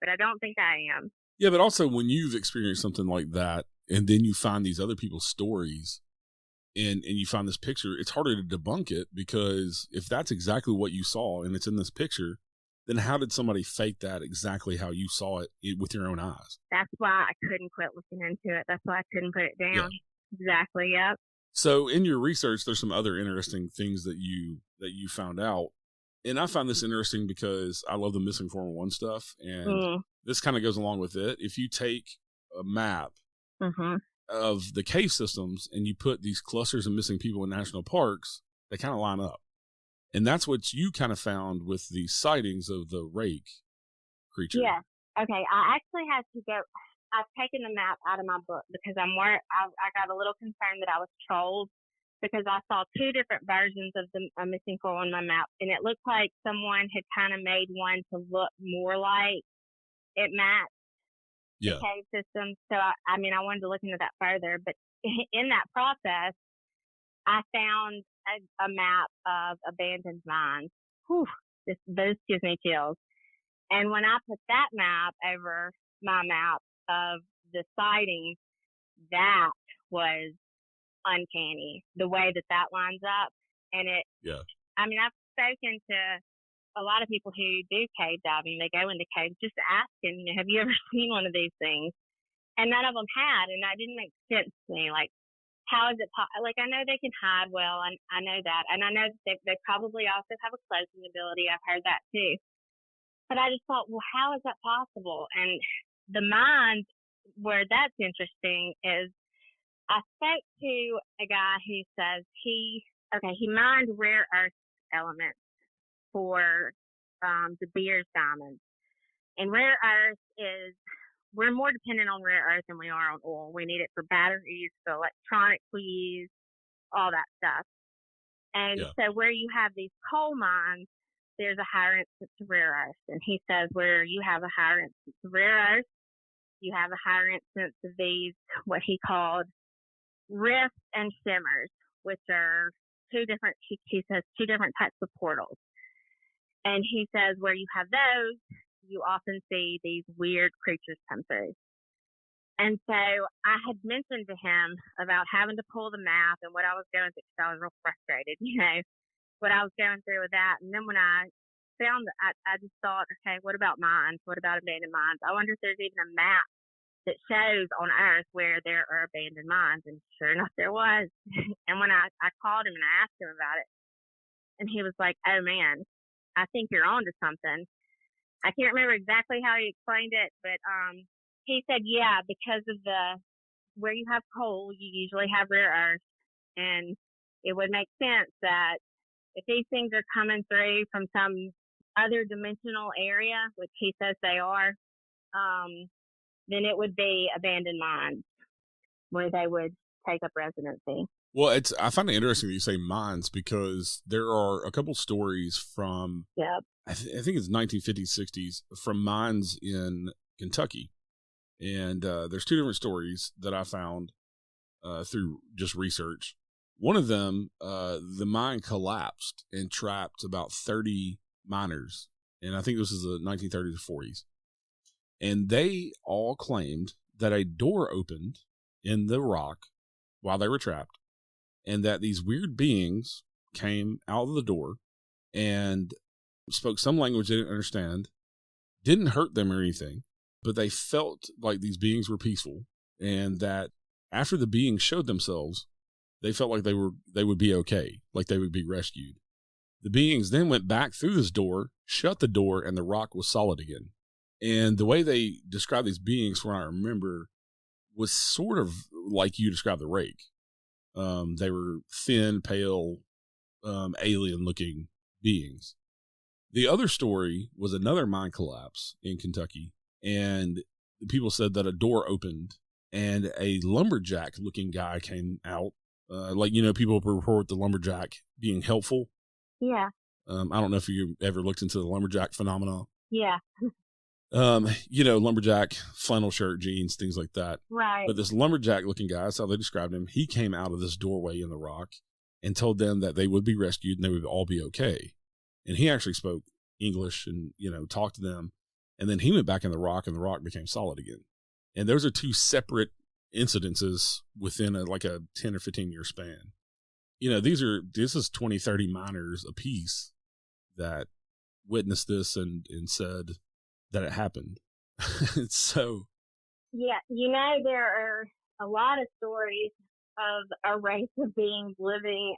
but I don't think I am. Yeah, but also when you've experienced something like that, and then you find these other people's stories, and you find this picture, it's harder to debunk it, because if that's exactly what you saw and it's in this picture, then how did somebody fake that exactly how you saw it with your own eyes? That's why I couldn't quit looking into it. That's why I couldn't put it down. Yeah. Exactly. Yep. So in your research, there's some other interesting things that you found out. And I found this interesting because I love the missing 411 stuff. And this kind of goes along with it. If you take a map of the cave systems and you put these clusters of missing people in national parks, they kind of line up. And that's what you kind of found with the sightings of the rake creature. Yeah. Okay. I actually had to go. I've taken the map out of my book because I got a little concerned that I was trolled, because I saw two different versions of the missing 411 on my map, and it looked like someone had kind of made one to look more like it matched the cave system. So I mean, I wanted to look into that further, but in that process, I found a map of abandoned mines. Whew, this gives me chills. And when I put that map over my map of the sightings, that was uncanny, the way that lines up. And I mean, I've spoken to a lot of people who do cave diving. They go into caves just asking, have you ever seen one of these things? And none of them had, and that didn't make sense to me. Like, how is it like, I know they can hide well, and I know that, and I know that they probably also have a closing ability. I've heard that too. But I just thought, well, how is that possible? And the mines, where that's interesting is, I spoke to a guy who says he mined rare earth elements for De Beers diamonds. And rare earth we're more dependent on rare earth than we are on oil. We need it for batteries, for electronics we use, all that stuff. And so where you have these coal mines, there's a higher instance of rare earth. And he says where you have a higher instance of rare earth, you have a higher instance of these, what he called rifts and shimmers, which are two different types of portals. And he says where you have those, you often see these weird creatures come through. And so I had mentioned to him about having to pull the map and what I was going through, because I was real frustrated, what I was going through with that. And then when I found that, I just thought, okay, what about mines? What about abandoned mines? I wonder if there's even a map that shows on Earth where there are abandoned mines. And sure enough, there was. And when I called him and I asked him about it, and he was like, oh man, I think you're on to something. I can't remember exactly how he explained it, but he said, yeah, because of where you have coal, you usually have rare earth. And it would make sense that if these things are coming through from some other dimensional area, which he says they are, then it would be abandoned mines where they would take up residency. Well, I find it interesting that you say mines, because there are a couple stories from, I think it's 1950s, 60s, from mines in Kentucky. And there's two different stories that I found through just research. One of them, the mine collapsed and trapped about 30 miners. And I think this is the 1930s or 40s. And they all claimed that a door opened in the rock while they were trapped, and that these weird beings came out of the door and spoke some language they didn't understand, didn't hurt them or anything, but they felt like these beings were peaceful, and that after the beings showed themselves, they felt like they would be okay, like they would be rescued. The beings then went back through this door, shut the door, and the rock was solid again. And the way they described these beings, from what I remember, was sort of like you described the rake. They were thin, pale, alien-looking beings. The other story was another mine collapse in Kentucky, and the people said that a door opened and a lumberjack-looking guy came out. People report the lumberjack being helpful. Yeah. I don't know if you ever looked into the lumberjack phenomenon. Yeah. Lumberjack, flannel shirt, jeans, things like that. Right. But this lumberjack looking guy, that's how they described him. He came out of this doorway in the rock and told them that they would be rescued and they would all be okay. And he actually spoke English and, talked to them. And then he went back in the rock and the rock became solid again. And those are two separate incidences within a 10 or 15 year span. This is 20, 30 miners apiece that witnessed this and said that it happened. So. Yeah, there are a lot of stories of a race of beings living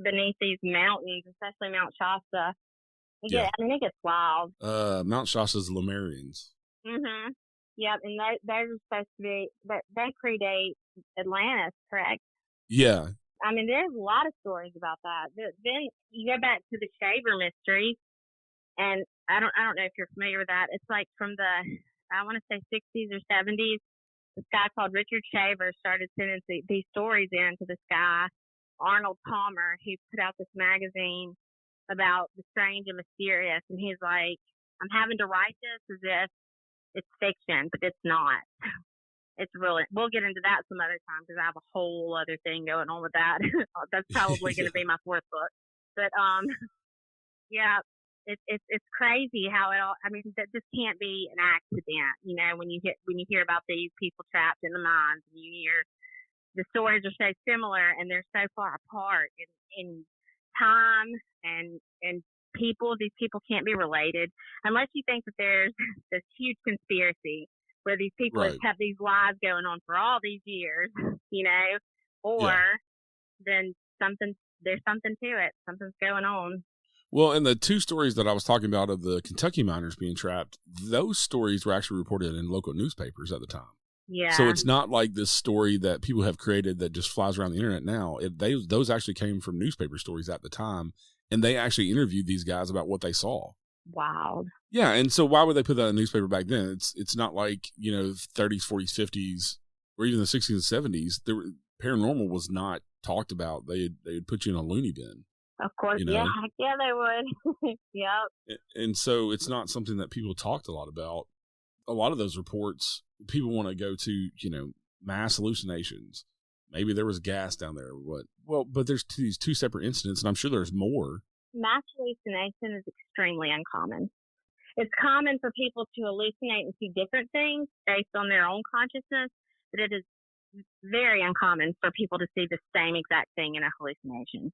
beneath these mountains, especially Mount Shasta. I think it's wild. Mount Shasta's Lemurians. Mm-hmm. Yep, and they're supposed to be, but they predate Atlantis, correct? Yeah. I mean, there's a lot of stories about that. Then you go back to the Shaver mystery, and I don't know if you're familiar with that. It's like from the, I want to say 60s or 70s. This guy called Richard Shaver started sending these stories in to this guy, Arnold Palmer, who put out this magazine about the strange and mysterious. And he's like, I'm having to write this as if it's fiction, but it's not. It's really, we'll get into that some other time because I have a whole other thing going on with that. That's probably going to be my fourth book. But, yeah, it's crazy how it all, I mean, that just can't be an accident, when you hear about these people trapped in the mines and you hear the stories are so similar and they're so far apart in time and people. These people can't be related unless you think that there's this huge conspiracy where these people Right. just have these lives going on for all these years, or then there's something to it. Something's going on. Well, and the two stories that I was talking about of the Kentucky miners being trapped, those stories were actually reported in local newspapers at the time. Yeah. So it's not like this story that people have created that just flies around the internet now. Those actually came from newspaper stories at the time, and they actually interviewed these guys about what they saw. Wild. Yeah, and so why would they put that in a newspaper back then? It's not like 30s, 40s, 50s, or even the 60s and 70s. Paranormal was not talked about. They'd put you in a loony bin. Of course, yeah, they would. Yep. And so it's not something that people talked a lot about. A lot of those reports, people want to go to, mass hallucinations. Maybe there was gas down there or what. Well, but there's these two separate incidents, and I'm sure there's more. Mass hallucination is extremely uncommon. It's common for people to hallucinate and see different things based on their own consciousness, but it is very uncommon for people to see the same exact thing in a hallucination.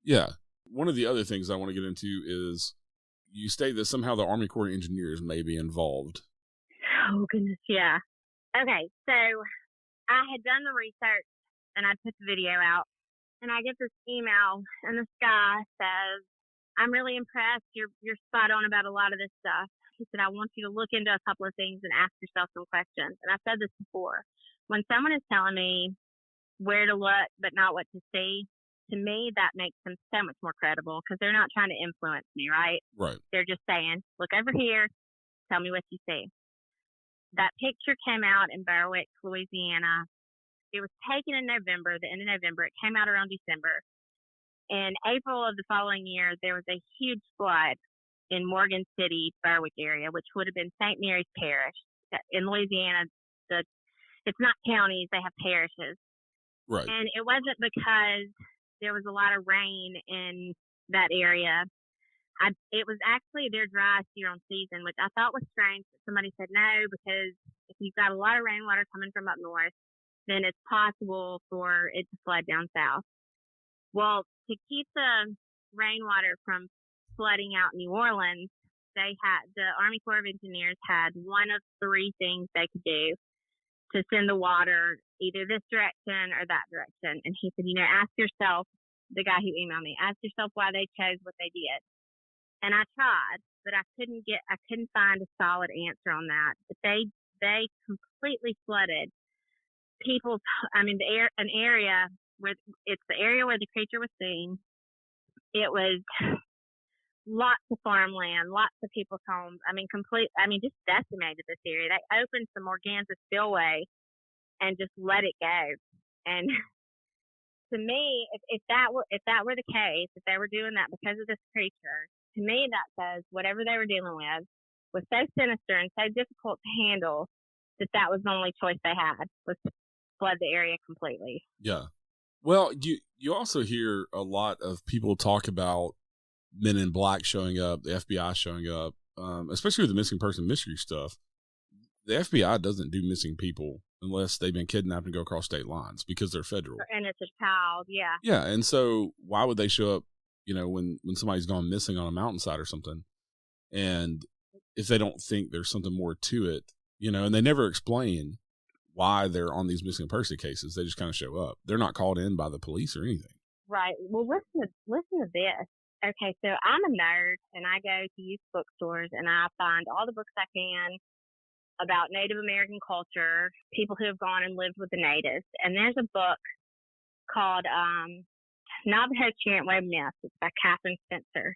Yeah. One of the other things I want to get into is you state that somehow the Army Corps of Engineers may be involved. Oh, goodness, yeah. Okay, so I had done the research, and I put the video out, and I get this email, and this guy says, I'm really impressed. You're spot on about a lot of this stuff. He said, I want you to look into a couple of things and ask yourself some questions. And I've said this before. When someone is telling me where to look but not what to see, to me, that makes them so much more credible because they're not trying to influence me, right? Right. They're just saying, look over here, tell me what you see. That picture came out in Berwick, Louisiana. It was taken in November, the end of November. It came out around December. In April of the following year, there was a huge flood in Morgan City, Berwick area, which would have been St. Mary's Parish. In Louisiana, it's not counties, they have parishes. Right. And it wasn't because there was a lot of rain in that area. It was actually their driest year on season, which I thought was strange. But somebody said no, because if you've got a lot of rainwater coming from up north, then it's possible for it to flood down south. Well, to keep the rainwater from flooding out New Orleans, the Army Corps of Engineers had one of three things they could do to send the water either this direction or that direction. And he said, ask yourself, the guy who emailed me, ask yourself why they chose what they did. And I tried, but I couldn't find a solid answer on that. But they completely flooded an area where it's the area where the creature was seen. It was lots of farmland, lots of people's homes. Just decimated this area. They opened some organza spillway and just let it go. And to me, if that were the case, if they were doing that because of this creature, to me that says whatever they were dealing with was so sinister and so difficult to handle that was the only choice they had, was to flood the area completely. Yeah. Well, you also hear a lot of people talk about Men in Black showing up, the FBI showing up, especially with the missing person mystery stuff. The FBI doesn't do missing people unless they've been kidnapped and go across state lines because they're federal. And it's a child, yeah. Yeah, and so why would they show up, when somebody's gone missing on a mountainside or something? And if they don't think there's something more to it, and they never explain why they're on these missing person cases. They just kind of show up. They're not called in by the police or anything. Right. Well, listen to this. Okay, so I'm a nerd, and I go to used bookstores, and I find all the books I can about Native American culture, people who have gone and lived with the natives. And there's a book called Navajo Chant Web Myths. It's by Catherine Spencer.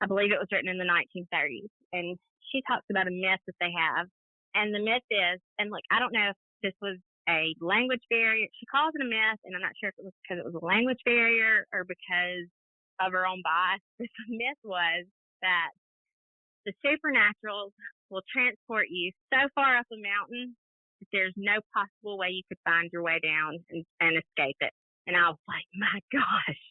I believe it was written in the 1930s. And she talks about a myth that they have. And the myth is, and look, I don't know if this was a language barrier. She calls it a myth, and I'm not sure if it was because it was a language barrier or because of her own bias. The myth was that the supernaturals will transport you so far up a mountain that there's no possible way you could find your way down and escape it. And I was like, my gosh,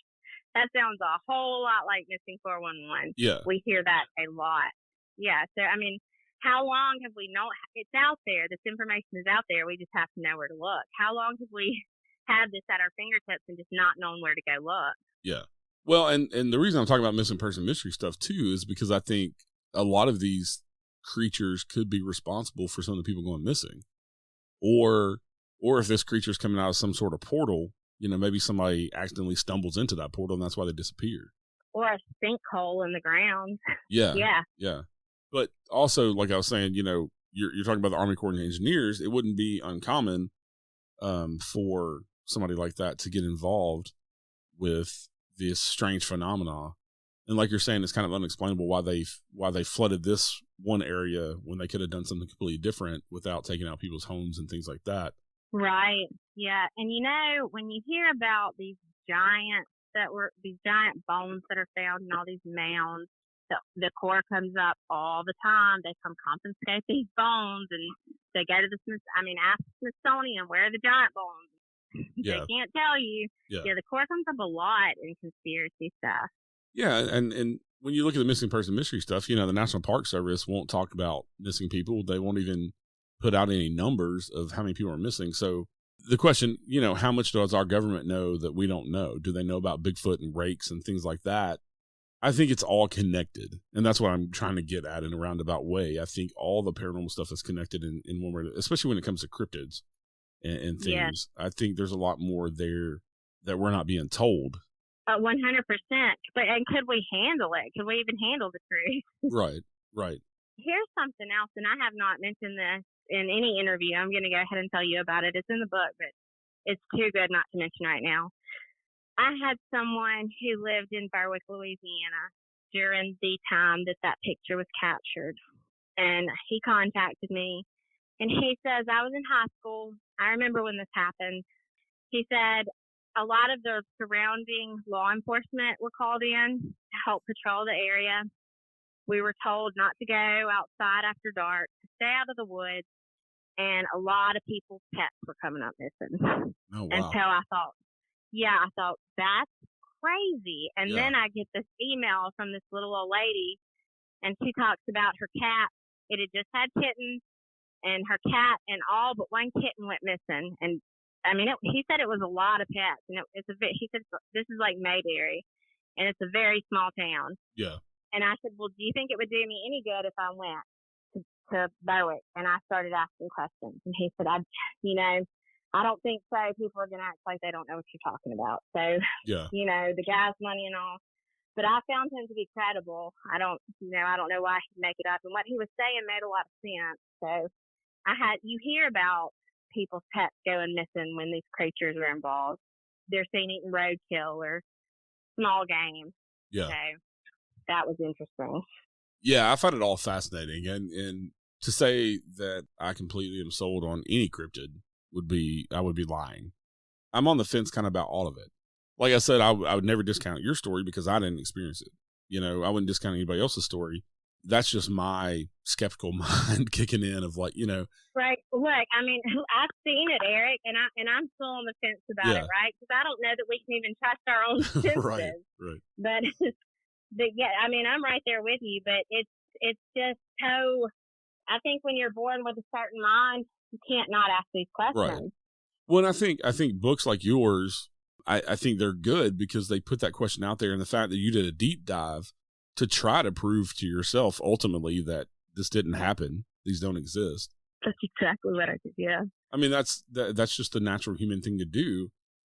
that sounds a whole lot like Missing 411. Yeah. We hear that a lot. Yeah. So, I mean, how long have we known? It's out there. This information is out there. We just have to know where to look. How long have we had this at our fingertips and just not known where to go look? Yeah. Well, and the reason I'm talking about missing person mystery stuff too is because I think a lot of these creatures could be responsible for some of the people going missing, or if this creature's coming out of some sort of portal, maybe somebody accidentally stumbles into that portal and that's why they disappeared. Or a sinkhole in the ground. Yeah. Yeah. Yeah. But also, like I was saying, you're talking about the Army Corps of Engineers. It wouldn't be uncommon for somebody like that to get involved with this strange phenomena. And like you're saying, it's kind of unexplainable why they flooded this one area when they could have done something completely different without taking out people's homes and things like that. Right. Yeah. And when you hear about these giant bones that are found in all these mounds, the Corps comes up all the time. They come confiscate these bones, and they go to ask the Smithsonian, where are the giant bones? Yeah. They can't tell you. Yeah, the Corps comes up a lot in conspiracy stuff. Yeah, and when you look at the missing person mystery stuff, the National Park Service won't talk about missing people. They won't even put out any numbers of how many people are missing. So the question, how much does our government know that we don't know? Do they know about Bigfoot and Rakes and things like that? I think it's all connected, and that's what I'm trying to get at in a roundabout way. I think all the paranormal stuff is connected in one way, especially when it comes to cryptids and things. Yeah. I think there's a lot more there that we're not being told. 100%. And could we handle it? Could we even handle the truth? Right. Here's something else, and I have not mentioned this in any interview. I'm going to go ahead and tell you about it. It's in the book, but it's too good not to mention right now. I had someone who lived in Berwick, Louisiana during the time that picture was captured. And he contacted me, and he says, I was in high school. I remember when this happened. He said a lot of the surrounding law enforcement were called in to help patrol the area. We were told not to go outside after dark, to stay out of the woods, and a lot of people's pets were coming up missing. Oh, wow. And so I thought, that's crazy. And then I get this email from this little old lady, and she talks about her cat. It had just had kittens, and her cat and all but one kitten went missing. And he said it was a lot of pets, and he said this is like Mayberry, and it's a very small town. Yeah. And I said, well, do you think it would do me any good if I went to Berwick? And I started asking questions, and he said, I don't think so. People are going to act like they don't know what you're talking about. So, the gas money and all. But I found him to be credible. I don't know why he'd make it up. And what he was saying made a lot of sense. So you hear about people's pets going missing when these creatures are involved. They're seen eating roadkill or small game. Yeah. So that was interesting. Yeah, I find it all fascinating. And to say that I completely am sold on any cryptid I would be lying. I'm on the fence kind of about all of it. Like I said, I would never discount your story because I didn't experience it. I wouldn't discount anybody else's story. that's just my skeptical mind kicking in of like, Right. Look, I mean, I've seen it, Eric, and I'm still on the fence about it, right? Because I don't know that we can even trust our own senses. Right. But yeah, I mean, I'm right there with you. But it's just so. I think when you're born with a certain mind, you can't not ask these questions. Right. Well, and I think books like yours, I think they're good because they put that question out there, and the fact that you did a deep dive to try to prove to yourself ultimately that this didn't happen, these don't exist. That's exactly what I did. Yeah. I mean, that's just the natural human thing to do,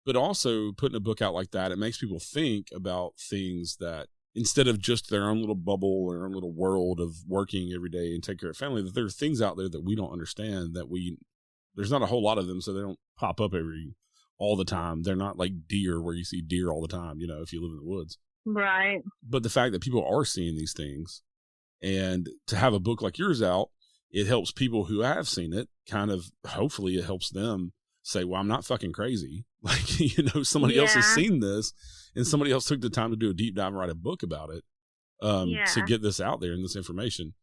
but also putting a book out like that, it makes people think about things that instead of just their own little bubble or their own little world of working every day and take care of family, that there are things out there that we don't understand there's not a whole lot of them. So they don't pop up all the time. They're not like deer where you see deer all the time, if you live in the woods. Right. But the fact that people are seeing these things and to have a book like yours out, it helps people who have seen it hopefully it helps them say, well, I'm not fucking crazy. Like, somebody else has seen this and somebody else took the time to do a deep dive and write a book about it to get this out there and this information.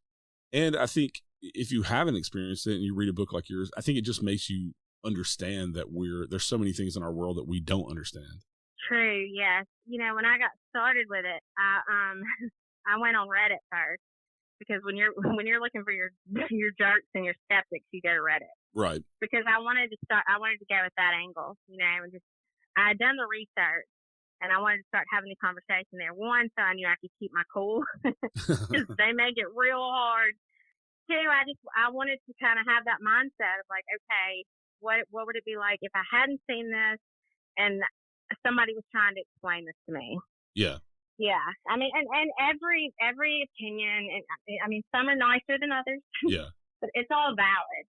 And I think if you haven't experienced it and you read a book like yours, I think it just makes you understand that there's so many things in our world that we don't understand. True. Yes. When I got started with it, I went on Reddit first. Because when you're looking for your jerks and your skeptics, you go to Reddit. Right. Because I wanted to go with that angle, and just I had done the research and I wanted to start having the conversation there. One, so I knew I could keep my cool because they make it real hard. Two, I wanted to kind of have that mindset of like, okay, what would it be like if I hadn't seen this and somebody was trying to explain this to me? Yeah. Yeah, I mean, and every opinion, and I mean, some are nicer than others. Yeah, but it's all valid,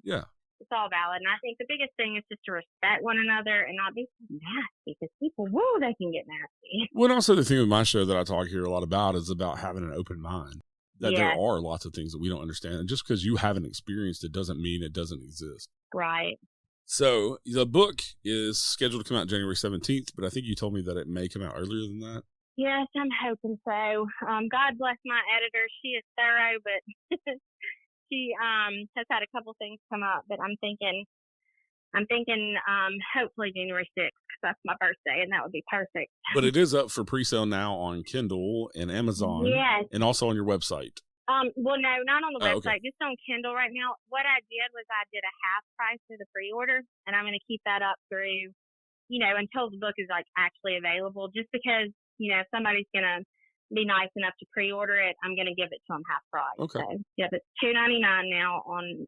Yeah, it's all valid, and I think the biggest thing is just to respect one another and not be so nasty because people, they can get nasty. Well, and also the thing with my show that I talk here a lot about is about having an open mind. That there are lots of things that we don't understand, and just because you haven't experienced it doesn't mean it doesn't exist. Right. So the book is scheduled to come out January 17th, but I think you told me that it may come out earlier than that. Yes, I'm hoping so. God bless my editor. She is thorough, but she has had a couple things come up. But I'm thinking hopefully January 6th because that's my birthday, and that would be perfect. But it is up for pre-sale now on Kindle and Amazon, and also on your website. Well, no, not on the website, okay. Just on Kindle right now. What I did was I did a half price for the pre-order, and I'm going to keep that up through, until the book is like actually available. Just because. If somebody's going to be nice enough to pre-order it, I'm going to give it to them half price. Okay. So, yeah, it's $2.99 now on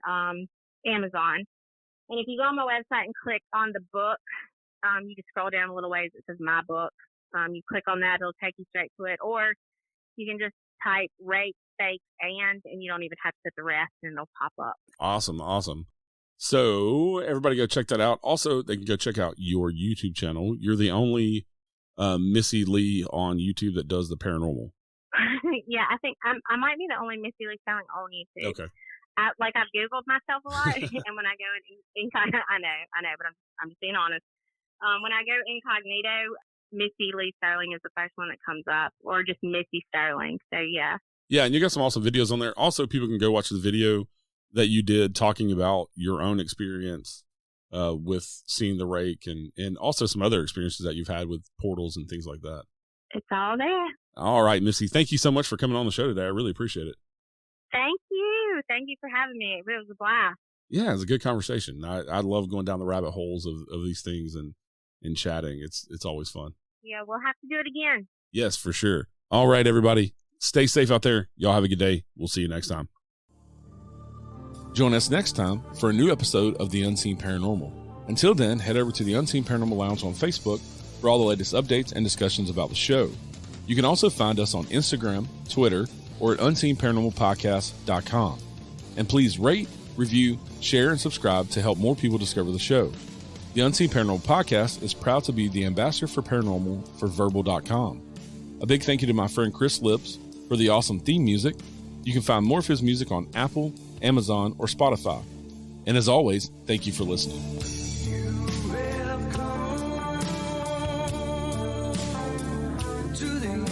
Amazon. And if you go on my website and click on the book, you just scroll down a little ways. It says My Book. You click on that, it'll take you straight to it. Or you can just type Rakes, Fakes, and you don't even have to put the rest, and it'll pop up. Awesome. So everybody go check that out. Also, they can go check out your YouTube channel. You're the only Missy Leigh on YouTube that does the paranormal. Yeah, I think I might be the only Missy Leigh selling on YouTube. Okay. I've Googled myself a lot, and when I go in incognito, I know, but I'm just being honest. When I go incognito, Missy Leigh Sterling is the first one that comes up, or just Missy Sterling. So yeah. Yeah, and you got some awesome videos on there. Also, people can go watch the video that you did talking about your own experience with seeing the rake and also some other experiences that you've had with portals and things like that. It's all there. All right, Missy, thank you so much for coming on the show today. I really appreciate it. Thank you. Thank you for having me. It was a blast. Yeah, it was a good conversation. I love going down the rabbit holes of these things and chatting. It's always fun. Yeah, we'll have to do it again. Yes, for sure. All right, everybody. Stay safe out there. Y'all have a good day. We'll see you next time. Join us next time for a new episode of The Unseen Paranormal. Until then, head over to the Unseen Paranormal Lounge on Facebook for all the latest updates and discussions about the show. You can also find us on Instagram, Twitter, or at unseenparanormalpodcast.com. And please rate, review, share, and subscribe to help more people discover the show. The Unseen Paranormal Podcast is proud to be the ambassador for paranormal for Verbal.com. A big thank you to my friend Chris Lips for the awesome theme music. You can find more of his music on Apple, Amazon, or Spotify. And as always, thank you for listening. You have come to the